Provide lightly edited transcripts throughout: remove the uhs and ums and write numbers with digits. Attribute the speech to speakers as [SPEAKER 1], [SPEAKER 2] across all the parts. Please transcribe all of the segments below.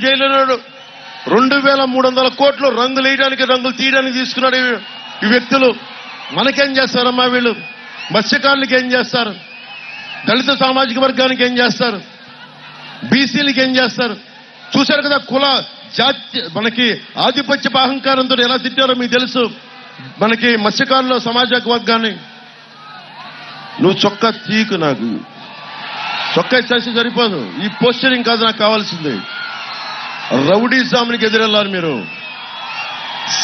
[SPEAKER 1] చేయలేనాడు. 2300 కోట్లు రంగులు వేయడానికి రంగులు తీయడానికి తీసుకున్నాడు ఈ వ్యక్తులు. మనకేం చేస్తారమ్మా వీళ్ళు? మత్స్యకారులకి ఏం చేస్తారు? దళిత సామాజిక వర్గానికి ఏం చేస్తారు? బీసీలకి ఏం చేస్తారు? చూశారు కదా కుల జాతి మనకి ఆధిపత్య అహంకారంతో ఎలా తిట్టారో మీకు తెలుసు. మనకి మత్స్యకారుల సమాజ వర్గాన్ని నువ్వు చొక్కా తీకు, నాకు చొక్కా ఇచ్చేసి సరిపోదు. ఈ పోస్టరింగ్ కాదు నాకు కావాల్సింది. రౌడీజామునికి ఎదురెళ్ళాలి మీరు.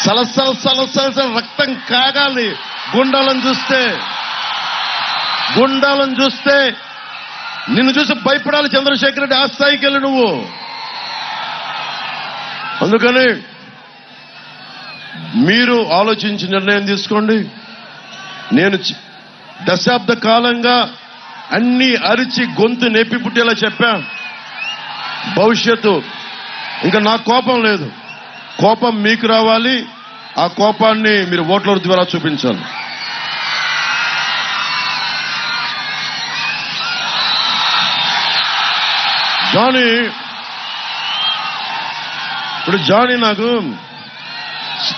[SPEAKER 1] సలసల సలసల రక్తం కాగాలి గుండాలను చూస్తే నిన్ను చూసి భయపడాలి చంద్రశేఖర్ రెడ్డి. ఆ స్థాయికి వెళ్ళి నువ్వు. అందుకని మీరు ఆలోచించి నిర్ణయం తీసుకోండి. నేను దశాబ్ద కాలంగా అన్ని అరిచి గొంతు నెప్పి పుట్టేలా చెప్పా. భవిష్యత్తు ఇంకా నాకు కోపం లేదు. కోపం మీకు రావాలి. ఆ కోపాన్ని మీరు ఓట్ల ద్వారా చూపించాలి.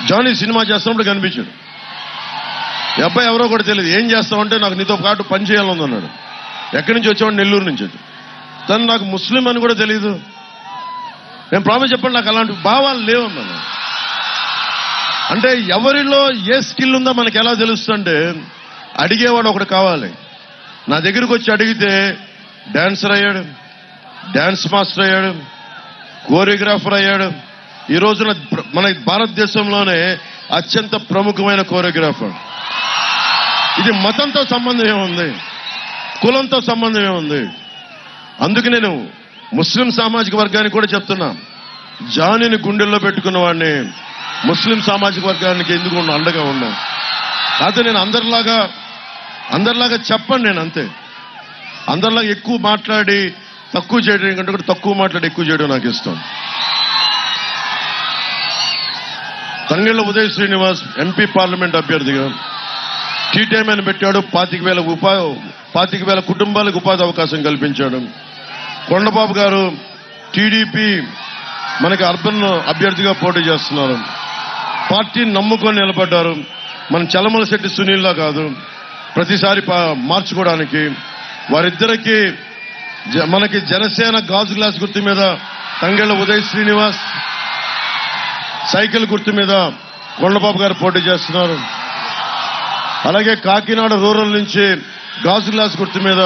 [SPEAKER 1] జానీ సినిమా చేస్తున్నప్పుడు కనిపించాడు. ఈ అబ్బాయి ఎవరో కూడా తెలియదు. ఏం చేస్తామంటే నాకు నీతో పాటు పని చేయాలని అన్నాడు. ఎక్కడి నుంచి వచ్చాడు? నెల్లూరు నుంచి. తను నాకు ముస్లిం అని కూడా తెలియదు. నేను ప్రామిస్ చెప్పండి, నాకు అలాంటి భావాలు లేవన్నాను. అంటే ఎవరిలో ఏ స్కిల్ ఉందో మనకు ఎలా తెలుస్తుంటే అడిగేవాడు ఒకడు కావాలి. నా దగ్గరకు వచ్చి అడిగితే డాన్సర్ అయ్యాడు, డాన్స్ మాస్టర్ అయ్యాడు, కోరియోగ్రాఫర్ అయ్యాడు. ఈ రోజున మన భారతదేశంలోనే అత్యంత ప్రముఖమైన కోరియోగ్రాఫర్. ఇది మతంతో సంబంధం ఏముంది? కులంతో సంబంధం ఏముంది? అందుకు నేను ముస్లిం సామాజిక వర్గానికి కూడా చెప్తున్నా, జానీని గుండెల్లో పెట్టుకున్న వాడిని ముస్లిం సామాజిక వర్గానికి ఎందుకు అండగా ఉన్నాం. కాదు నేను అందరిలాగా చెప్పండి. నేను అంతే. అందరిలాగా ఎక్కువ మాట్లాడి తక్కువ చేయడం కంటే కూడా తక్కువ మాట్లాడి ఎక్కువ చేయడం నాకు ఇష్టం. తంగెళ్ల ఉదయ్ శ్రీనివాస్ ఎంపీ పార్లమెంట్ అభ్యర్థిగా టీ టైం అని పెట్టాడు. 25,000 కుటుంబాలకు ఉపాధి అవకాశం కల్పించాడు. కొండబాబు గారు టీడీపీ మనకి అర్బన్ అభ్యర్థిగా పోటీ చేస్తున్నారు. పార్టీని నమ్ముకొని నిలబడ్డారు. మన చలమల శెట్టి సునీల్లా కాదు, ప్రతిసారి మార్చుకోవడానికి. వారిద్దరికి మనకి జనసేన గాజు గ్లాస్ గుర్తు మీద తంగెళ్ల ఉదయ్ శ్రీనివాస్, సైకిల్ గుర్తు మీద కొండబాబు గారు పోటీ చేస్తున్నారు. అలాగే కాకినాడ రూరల్ నుంచి గాజు గ్లాస్ గుర్తు మీద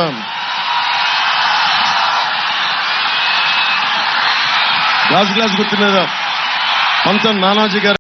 [SPEAKER 1] పంతం నానాజీ గారు